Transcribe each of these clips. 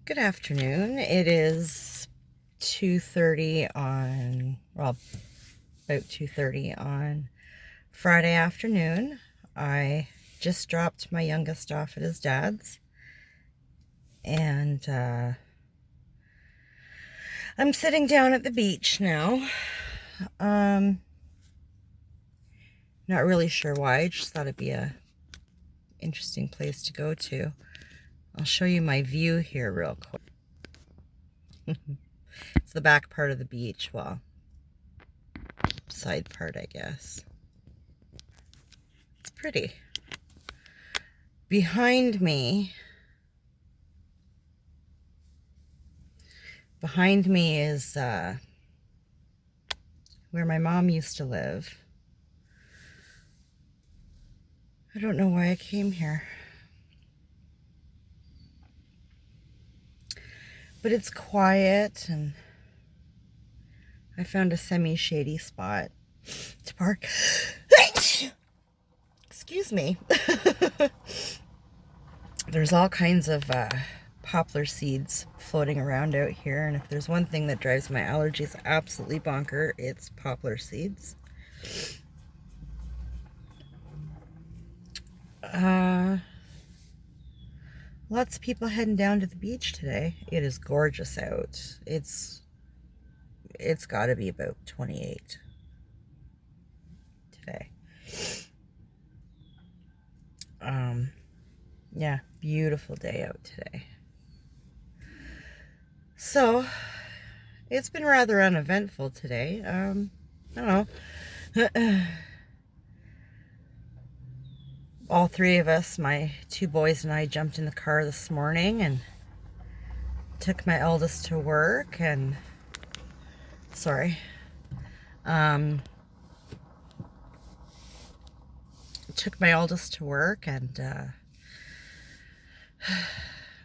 Good afternoon. It is 2:30 on, well, about 2:30 on Friday afternoon. I just dropped my youngest off at his dad's, and I'm sitting down at the beach now. Not really sure why. I just thought it'd be a interesting place to go to. I'll show you my view here real quick. It's the back part of the beach, well, side part, I guess. It's pretty. Behind me is where my mom used to live. I don't know why I came here, but it's quiet, and I found a semi-shady spot to park. Excuse me. There's all kinds of poplar seeds floating around out here, and if there's one thing that drives my allergies absolutely bonker, it's poplar seeds. Lots of people heading down to the beach today. It is gorgeous out. It's got to be about 28 today. Yeah, beautiful day out today. So, it's been rather uneventful today. I don't know. All three of us, my two boys and I, jumped in the car this morning and took my eldest to work, and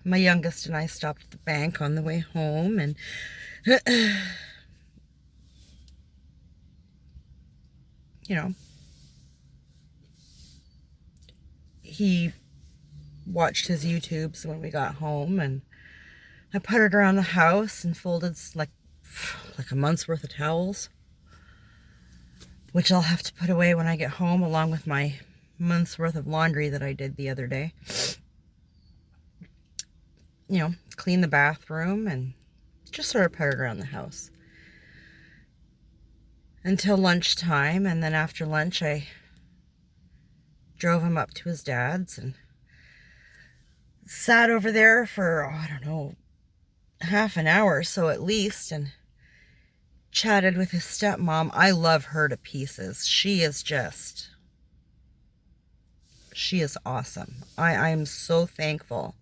my youngest and I stopped at the bank on the way home, and you know, he watched his YouTubes when we got home, and I puttered around the house and folded like a month's worth of towels, which I'll have to put away when I get home, along with my month's worth of laundry that I did the other day. You know, clean the bathroom and just sort of puttered around the house until lunchtime, and then after lunch I drove him up to his dad's and sat over there for, I don't know, half an hour or so at least, and chatted with his stepmom. I love her to pieces. She is awesome. I'm so thankful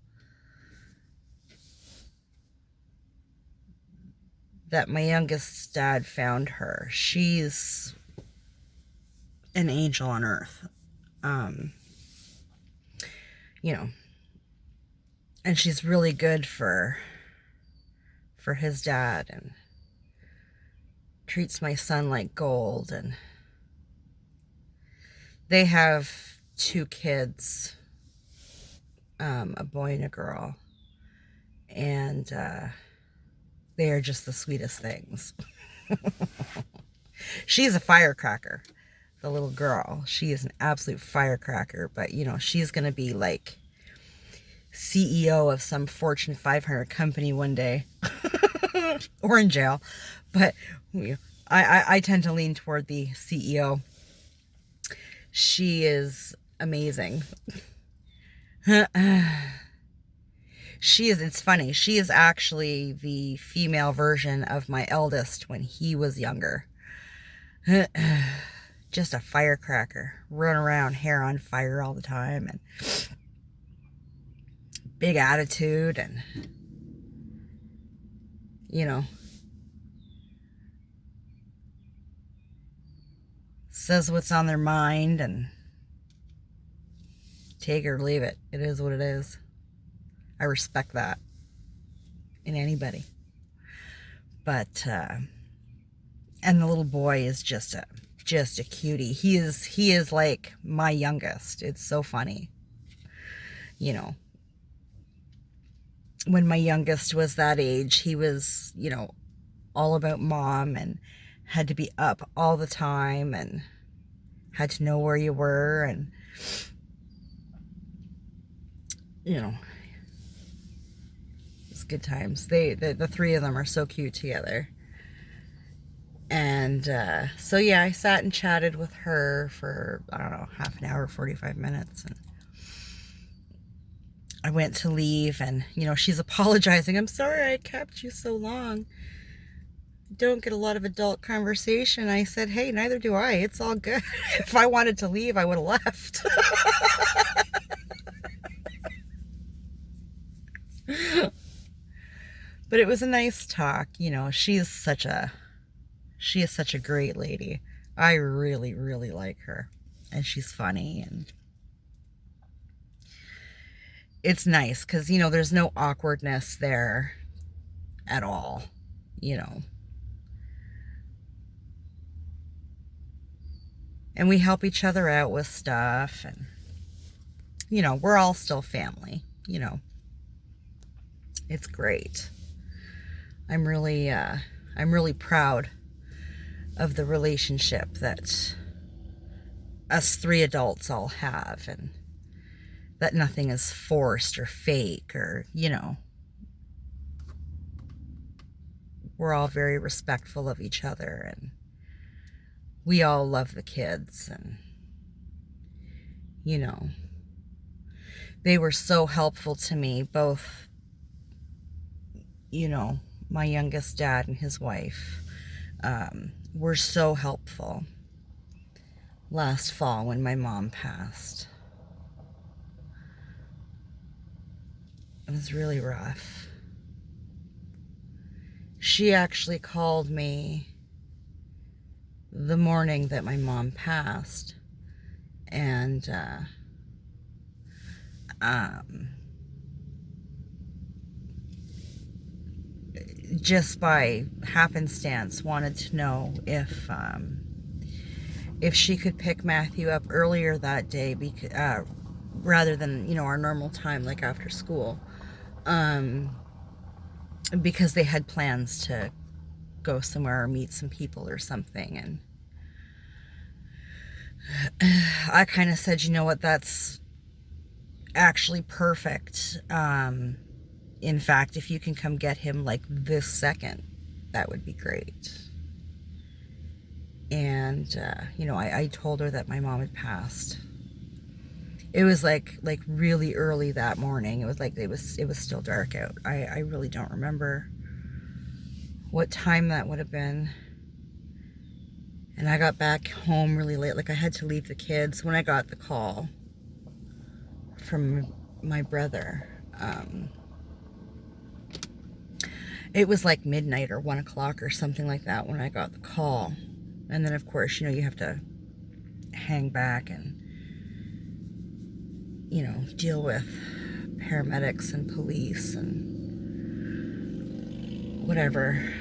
that my youngest's dad found her. She's an angel on earth. You know, and she's really good for his dad, and treats my son like gold. And they have two kids, a boy and a girl, and they are just the sweetest things. She's a firecracker, the little girl. She is an absolute firecracker, but you know, she's gonna be like CEO of some Fortune 500 company one day. Or in jail, but I tend to lean toward the CEO. She is amazing. It's funny, she is actually the female version of my eldest when he was younger. Just a firecracker, run around, hair on fire all the time, and big attitude, and you know, says what's on their mind, and take it or leave it. It is what it is. I respect that in anybody. But and the little boy is just a cutie. He is like my youngest. It's so funny. You know, when my youngest was that age, he was, you know, all about mom and had to be up all the time and had to know where you were, and you know, it's good times. The three of them are so cute together. And so yeah, I sat and chatted with her for, I don't know, half an hour, 45 minutes, and I went to leave, and you know, she's apologizing. I'm sorry I kept you so long. Don't get a lot of adult conversation. I said, hey, neither do I. It's all good. If I wanted to leave, I would have left. But it was a nice talk. You know, she is such a great lady. I really, really like her. And she's funny, and it's nice because, you know, there's no awkwardness there at all, you know. And we help each other out with stuff, and, you know, we're all still family, you know. It's great. I'm really proud of the relationship that us three adults all have, and that nothing is forced or fake, or, you know, we're all very respectful of each other, and we all love the kids, and, you know, they were so helpful to me, both, you know, my youngest dad and his wife were so helpful last fall when my mom passed. It was really rough. She actually called me the morning that my mom passed, and just by happenstance wanted to know if she could pick Matthew up earlier that day, because rather than, you know, our normal time, like after school, because they had plans to go somewhere or meet some people or something. And I kind of said, you know what, that's actually perfect. In fact, if you can come get him like this second, that would be great. And you know, I told her that my mom had passed. It was like really early that morning. It was like it was still dark out. I really don't remember what time that would have been. And I got back home really late. Like, I had to leave the kids when I got the call from my brother. It was like midnight or 1 o'clock or something like that when I got the call. And then, of course, you know, you have to hang back and, you know, deal with paramedics and police and whatever.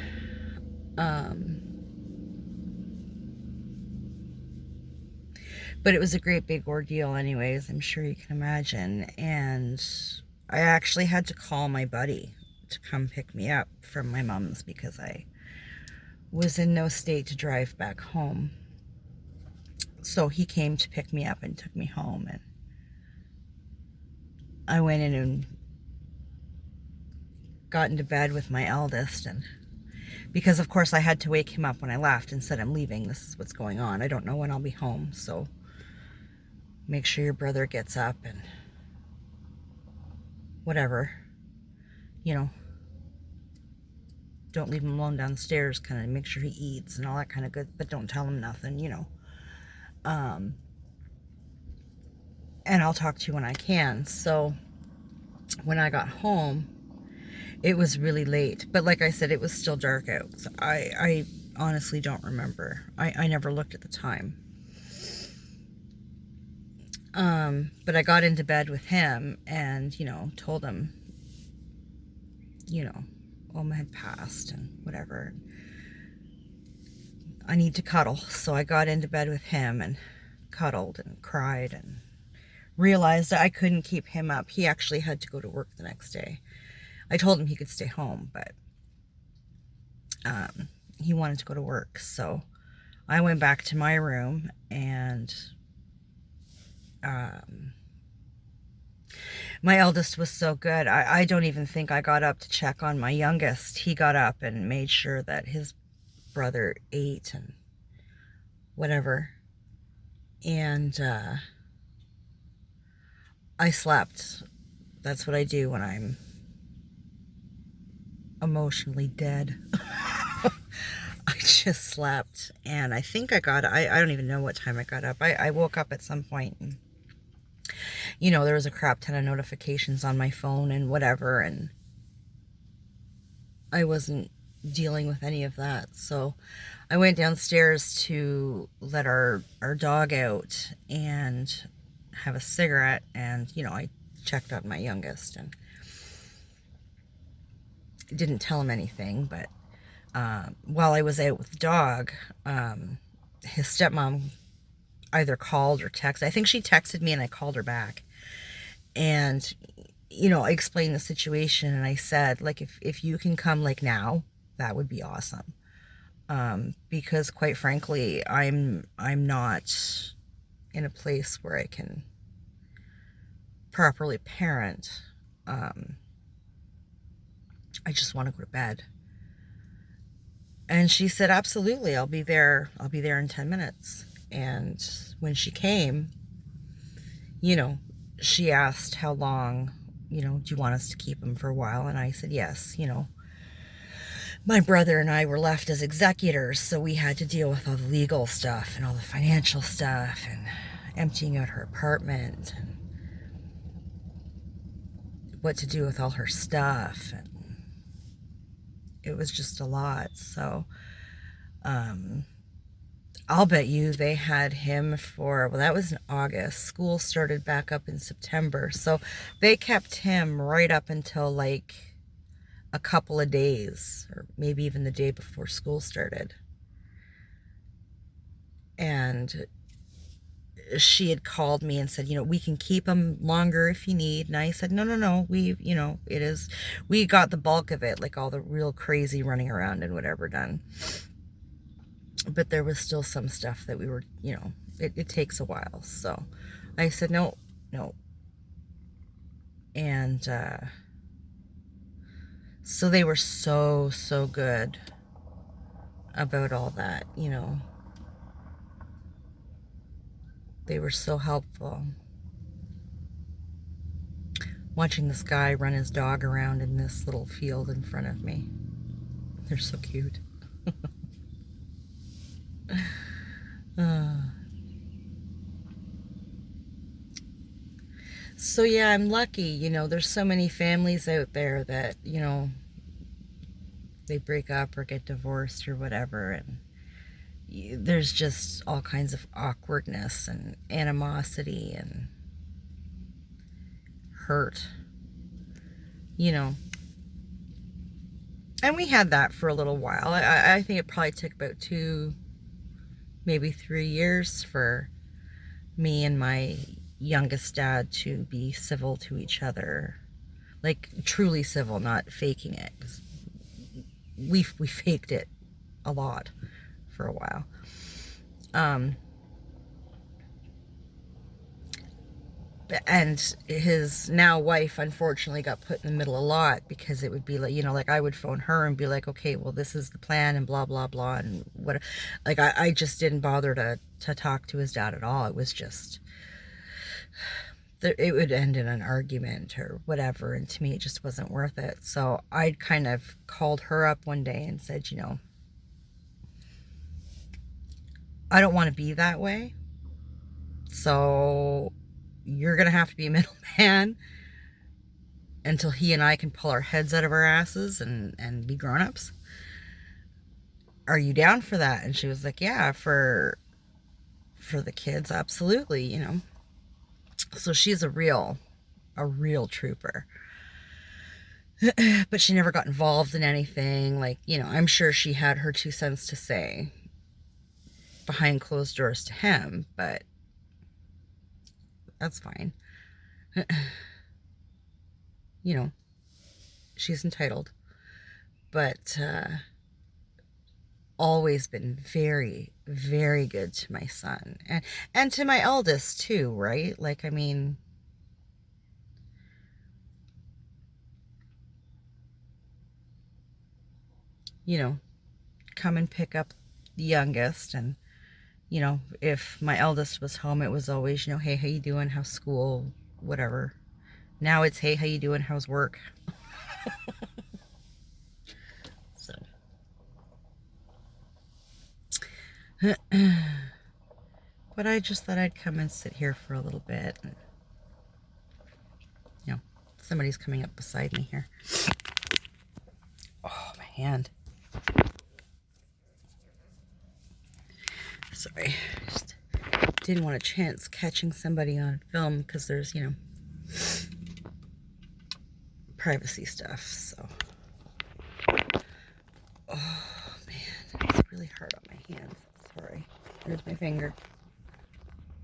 But it was a great big ordeal anyways, I'm sure you can imagine. And I actually had to call my buddy to come pick me up from my mom's because I was in no state to drive back home. So he came to pick me up and took me home, and I went in and got into bed with my eldest, and because of course I had to wake him up when I left and said, I'm leaving, this is what's going on, I don't know when I'll be home, so make sure your brother gets up and whatever, you know, don't leave him alone downstairs, kind of make sure he eats and all that kind of good, but don't tell him nothing, you know. And I'll talk to you when I can. So when I got home, it was really late, but like I said, it was still dark out. So I honestly don't remember. I never looked at the time. But I got into bed with him and, you know, told him, you know, Oma had passed and whatever. I need to cuddle. So I got into bed with him and cuddled and cried and realized that I couldn't keep him up. He actually had to go to work the next day. I told him he could stay home, but he wanted to go to work. So I went back to my room, and my eldest was so good. I don't even think I got up to check on my youngest. He got up and made sure that his brother ate and whatever. And I slept. That's what I do when I'm emotionally dead. I just slept, and I think I don't even know what time I got up. I woke up at some point, and, you know, there was a crap ton of notifications on my phone and whatever, and I wasn't dealing with any of that. So I went downstairs to let our dog out and have a cigarette, and, you know, I checked on my youngest and didn't tell him anything, but while I was out with the dog, his stepmom either called or texted. I think she texted me and I called her back. And, you know, I explained the situation, and I said, like, if you can come, like, now, that would be awesome. Because quite frankly, I'm not in a place where I can properly parent. I just want to go to bed. And she said, absolutely, I'll be there in 10 minutes. And when she came, you know, she asked how long, you know, do you want us to keep him for a while? And I said, yes. You know, my brother and I were left as executors, so we had to deal with all the legal stuff and all the financial stuff and emptying out her apartment and what to do with all her stuff. And it was just a lot. So I'll bet you they had him for, well, that was in August. School started back up in September. So they kept him right up until like a couple of days, or maybe even the day before school started. And she had called me and said, you know, we can keep him longer if you need. And I said, no, you know, we got the bulk of it, like all the real crazy running around and whatever done. But there was still some stuff that we were, you know, it takes a while. So I said, no. And so they were so good about all that, you know. They were so helpful. Watching this guy run his dog around in this little field in front of me. They're so cute. So yeah, I'm lucky, you know, there's so many families out there that, you know, they break up or get divorced or whatever, and there's just all kinds of awkwardness and animosity and hurt, you know. And we had that for a little while. I think it probably took about 2, maybe 3 years for me and my youngest dad to be civil to each other. Like, truly civil, not faking it. We faked it a lot for a while. And his now wife, unfortunately, got put in the middle a lot, because it would be like, you know, like I would phone her and be like, okay, well, this is the plan and blah, blah, blah. And what, like, I just didn't bother to talk to his dad at all. It was just, it would end in an argument or whatever. And to me, it just wasn't worth it. So I kind of called her up one day and said, you know, I don't want to be that way. So you're going to have to be a middleman until he and I can pull our heads out of our asses and be grown-ups. Are you down for that? And she was like, yeah, for the kids, absolutely, you know. So she's a real trooper. But she never got involved in anything. Like, you know, I'm sure she had her 2 cents to say behind closed doors to him, but that's fine. You know, she's entitled, but always been very, very good to my son and to my eldest too, right? Like, I mean, you know, come and pick up the youngest, and you know, if my eldest was home, it was always, you know, hey, how you doing? How's school? Whatever. Now it's, hey, how you doing? How's work? So, but I just thought I'd come and sit here for a little bit. And, you know, somebody's coming up beside me here. Oh, my hand. Sorry. Just didn't want a chance catching somebody on film because there's, you know, privacy stuff. So, oh man, it's really hard on my hands. Sorry. There's my finger.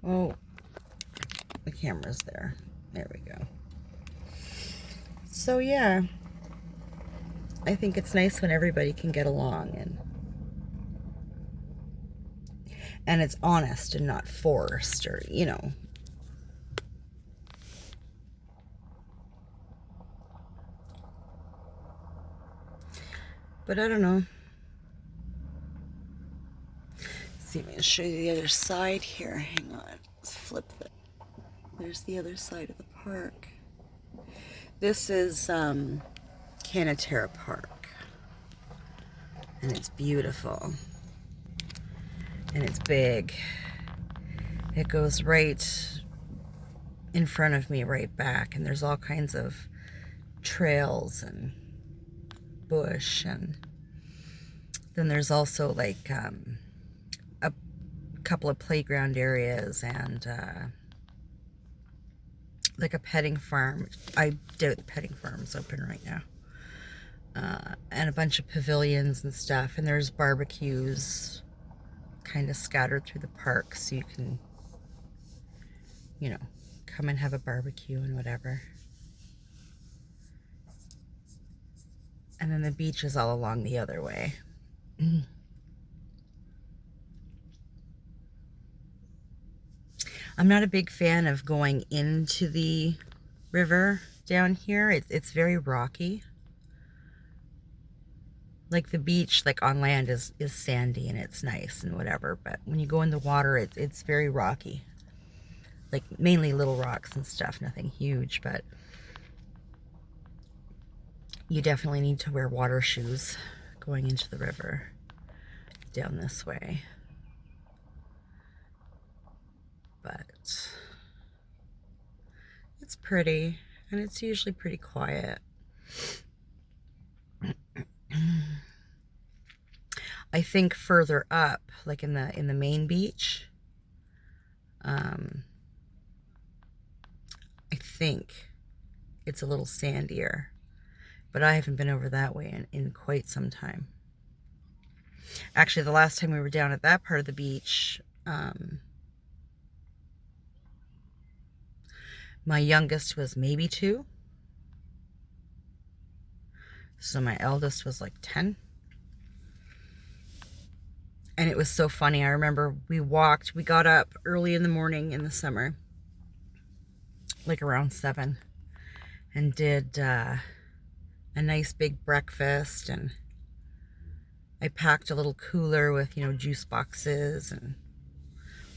Oh, the camera's there. There we go. So yeah, I think it's nice when everybody can get along and it's honest and not forced, or, you know. But I don't know. Let's see, I'm going to show you the other side here. Hang on. Let's flip it. There's the other side of the park. This is Canatera Park. And it's beautiful. And it's big. It goes right in front of me, right back. And there's all kinds of trails and bush, and then there's also like a couple of playground areas and like a petting farm. I doubt the petting farm's open right now. And a bunch of pavilions and stuff, and there's barbecues kind of scattered through the park, so you can, you know, come and have a barbecue and whatever. And then the beach is all along the other way. I'm not a big fan of going into the river down here. It's very rocky. Like the beach, like on land, is sandy and it's nice and whatever. But when you go in the water, it's very rocky. Like mainly little rocks and stuff, nothing huge, but you definitely need to wear water shoes going into the river down this way. But it's pretty, and it's usually pretty quiet. I think further up, like in the main beach, I think it's a little sandier. But I haven't been over that way in quite some time. Actually, the last time we were down at that part of the beach, my youngest was maybe 2. So my eldest was like 10. And it was so funny. I remember we got up early in the morning in the summer, like around 7, and did a nice big breakfast, and I packed a little cooler with, you know, juice boxes and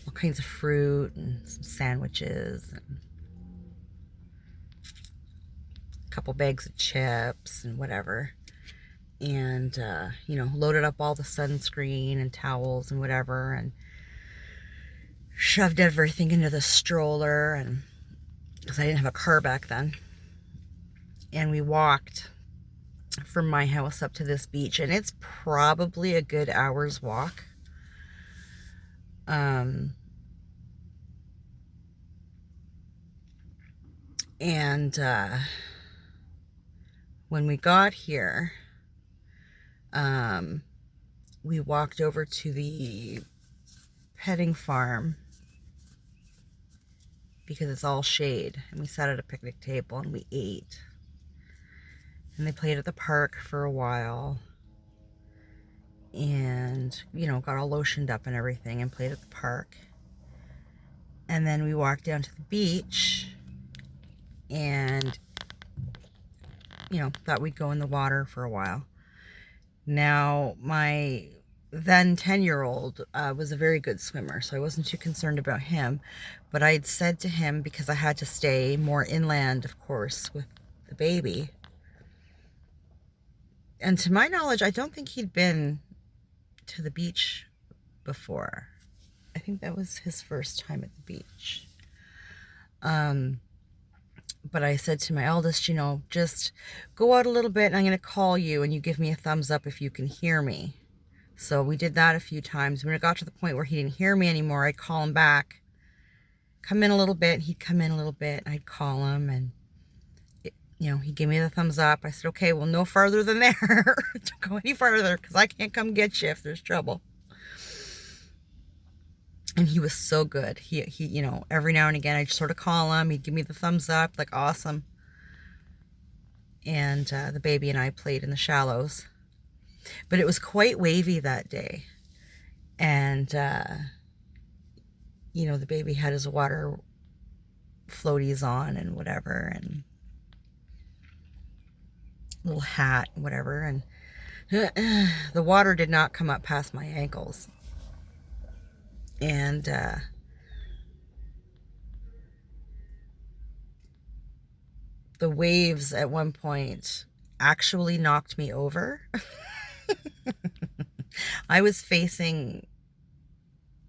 all kinds of fruit and some sandwiches and a couple bags of chips and whatever. And, you know, loaded up all the sunscreen and towels and whatever, and shoved everything into the stroller, and because I didn't have a car back then. And we walked from my house up to this beach, and it's probably a good hour's walk. And when we got here, we walked over to the petting farm because it's all shade, and we sat at a picnic table and we ate. And they played at the park for a while. And, you know, got all lotioned up and everything and played at the park. And then we walked down to the beach and, you know, thought we'd go in the water for a while. Now, my then 10-year-old was a very good swimmer, so I wasn't too concerned about him. But I had said to him, because I had to stay more inland, of course, with the baby. And to my knowledge, I don't think he'd been to the beach before. I think that was his first time at the beach. But I said to my eldest, you know, just go out a little bit and I'm going to call you and you give me a thumbs up if you can hear me. So we did that a few times. When it got to the point where he didn't hear me anymore, I'd call him back, come in a little bit, he'd come in a little bit, I'd call him, and you know, he gave me the thumbs up. I said, okay, well, no farther than there. Don't go any farther because I can't come get you if there's trouble. And he was so good. He, you know, every now and again, I'd sort of call him. He'd give me the thumbs up, like, awesome. And the baby and I played in the shallows. But it was quite wavy that day. And, you know, the baby had his water floaties on and whatever, and little hat, whatever. And the water did not come up past my ankles. And the waves at one point actually knocked me over. I was facing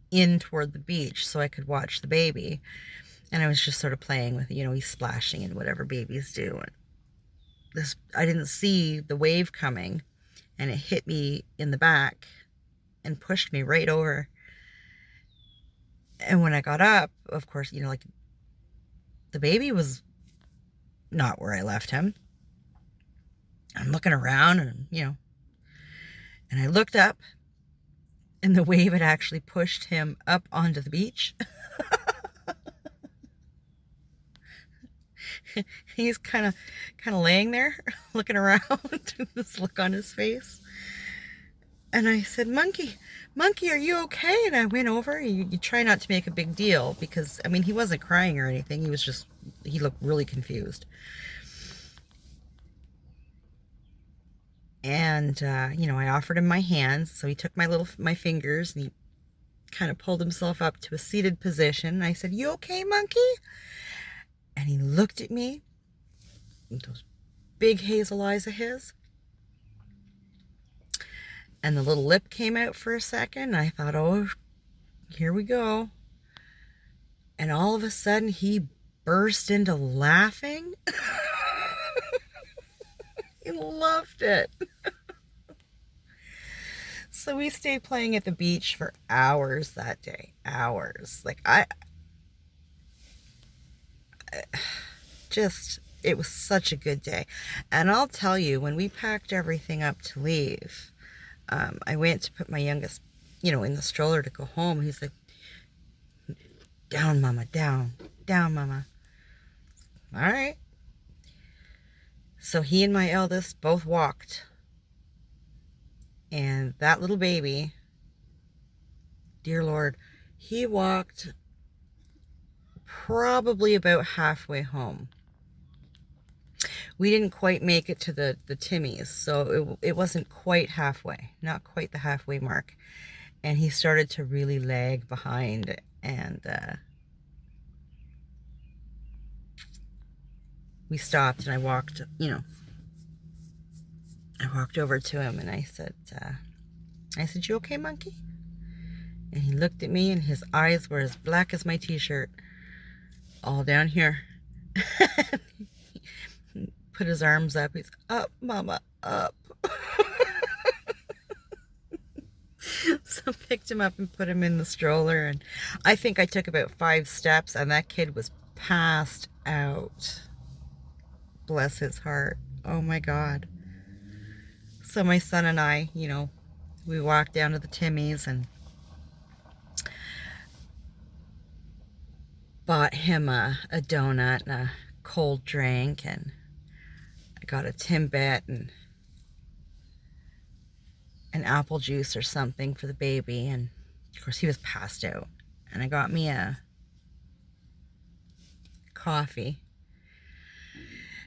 in toward the beach so I could watch the baby. And I was just sort of playing with, you know, he's splashing and whatever babies do. And I didn't see the wave coming, and it hit me in the back and pushed me right over. And when I got up, of course, you know, like, the baby was not where I left him. I'm looking around and, you know, and I looked up and the wave had actually pushed him up onto the beach. He's kind of laying there looking around with this look on his face. And I said, Monkey, are you okay? And I went over. You try not to make a big deal because, I mean, he wasn't crying or anything. He was just, he looked really confused. And, you know, I offered him my hands. So he took my fingers and he kind of pulled himself up to a seated position. And I said, you okay, Monkey? And he looked at me with those big hazel eyes of his. And the little lip came out for a second. I thought, oh, here we go. And all of a sudden, he burst into laughing. He loved it. So we stayed playing at the beach for hours that day. Hours. Like, it was such a good day. And I'll tell you, when we packed everything up to leave, I went to put my youngest, you know, in the stroller to go home. He's like, down, Mama, down, Mama. All right. So he and my eldest both walked. And that little baby, dear Lord, he walked probably about halfway home. We didn't quite make it to the Timmies, so it wasn't quite halfway, not quite the halfway mark. And he started to really lag behind, and we stopped, and I walked, you know, I walked over to him, and I said, you okay, Monkey? And he looked at me, and his eyes were as black as my t-shirt, all down here. Put his arms up. He's, up, Mama, up. So picked him up and put him in the stroller. And I think I took about 5 steps and that kid was passed out. Bless his heart. Oh my God. So my son and I, you know, we walked down to the Timmies and bought him a donut and a cold drink and got a Timbit and an apple juice or something for the baby, and of course he was passed out. And I got me a coffee.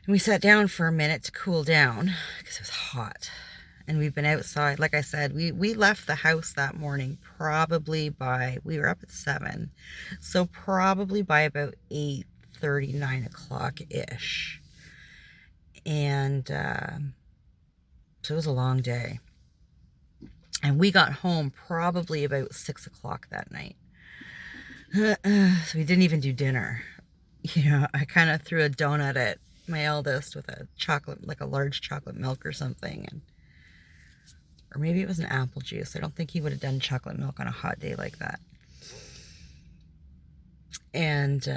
And we sat down for a minute to cool down because it was hot. And we've been outside. Like I said, we left the house that morning probably by, we were up at 7. So probably by about 8:30, 9 o'clock-ish. And so it was a long day. And we got home probably about 6 o'clock that night. So we didn't even do dinner. You know, I kind of threw a donut at my eldest with a chocolate, like a large chocolate milk or something. Or maybe it was an apple juice. I don't think he would have done chocolate milk on a hot day like that. And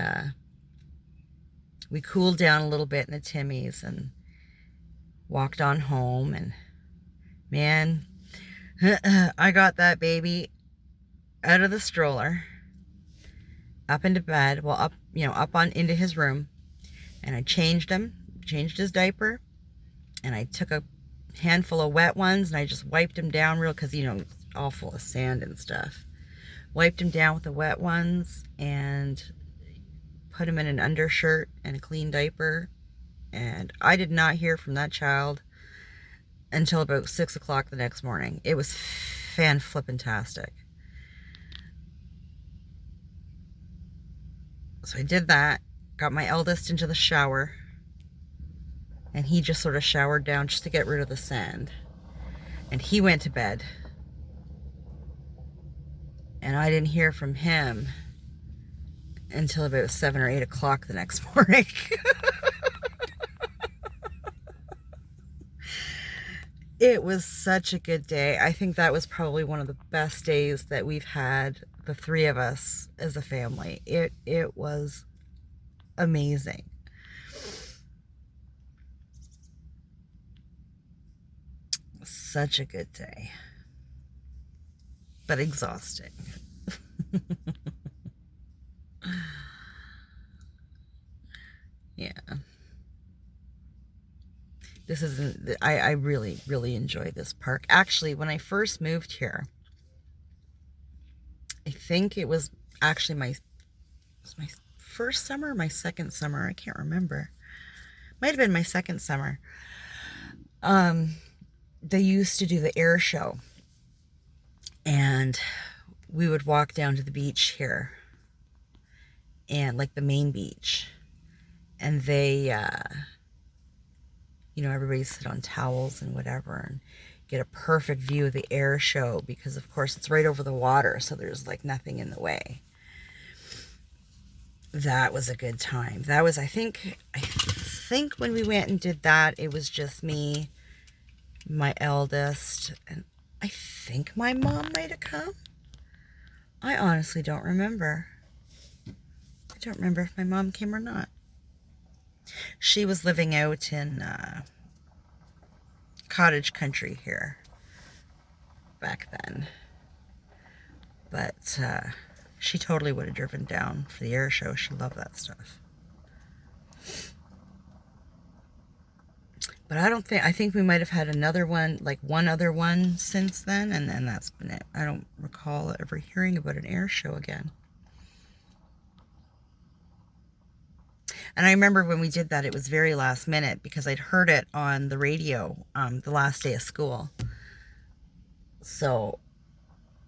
we cooled down a little bit in the Timmy's and walked on home. And man, I got that baby out of the stroller, up into bed, well, up, you know, up on into his room, and I changed his diaper, and I took a handful of wet ones and I just wiped him down real, because, you know, it's all full of sand and stuff. Wiped him down with the wet ones and put him in an undershirt and a clean diaper. And I did not hear from that child until about 6 o'clock the next morning. It was fan-flippin-tastic. So I did that, got my eldest into the shower, and he just sort of showered down just to get rid of the sand. And he went to bed. And I didn't hear from him until about 7 or 8 o'clock the next morning. It was such a good day. I think that was probably one of the best days that we've had, the three of us as a family. It was amazing. Such a good day. But exhausting. Yeah. This isn't, I really, really enjoy this park. Actually, when I first moved here, I think it was actually my first summer or my second summer. I can't remember. Might have been my second summer. They used to do the air show. And we would walk down to the beach here. And like the main beach. And they, you know, everybody sit on towels and whatever and get a perfect view of the air show, because of course it's right over the water, so there's like nothing in the way. That was a good time. That was, I think when we went and did that, it was just me, my eldest, and I think my mom might have come. I honestly don't remember. I don't remember if my mom came or not. She was living out in cottage country here back then. But she totally would have driven down for the air show. She loved that stuff. But I think we might have had another one, like one other one since then, and then that's been it. I don't recall ever hearing about an air show again. And I remember when we did that, it was very last minute, because I'd heard it on the radio the last day of school. So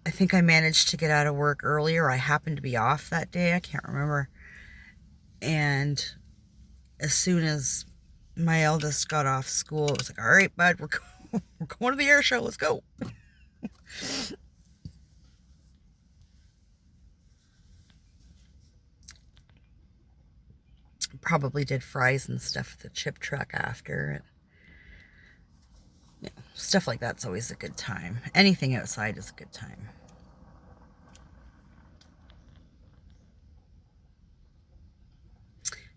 I think I managed to get out of work earlier. I happened to be off that day. I can't remember. And as soon as my eldest got off school, it was like, all right, bud, we're going to the air show. Let's go. Probably did fries and stuff at the chip truck after. You know, stuff like that's always a good time. Anything outside is a good time.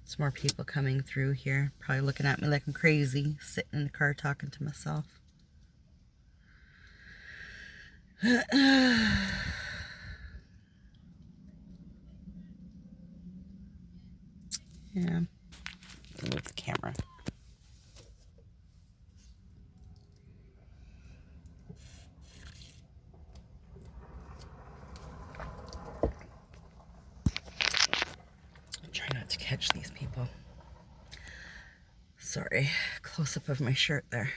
There's more people coming through here, probably looking at me like I'm crazy, sitting in the car talking to myself. Yeah, move the camera. to catch these people. Sorry, close up of my shirt there.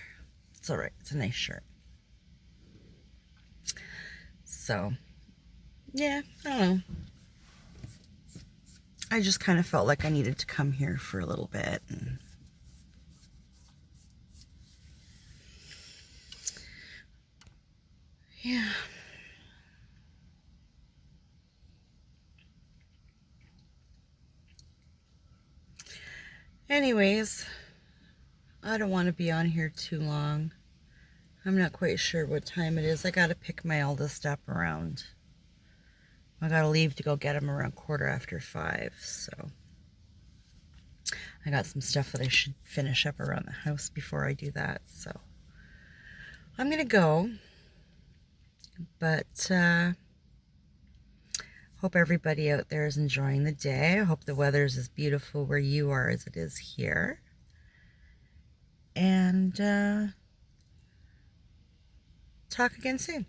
It's alright, it's a nice shirt. So, yeah, I don't know. I just kind of felt like I needed to come here for a little bit. And yeah. Anyways, I don't want to be on here too long. I'm not quite sure what time it is. I gotta pick my eldest up around. I gotta leave to go get him around 5:15, so I got some stuff that I should finish up around the house before I do that, so I'm gonna go. But hope everybody out there is enjoying the day. I hope the weather is as beautiful where you are as it is here. And talk again soon.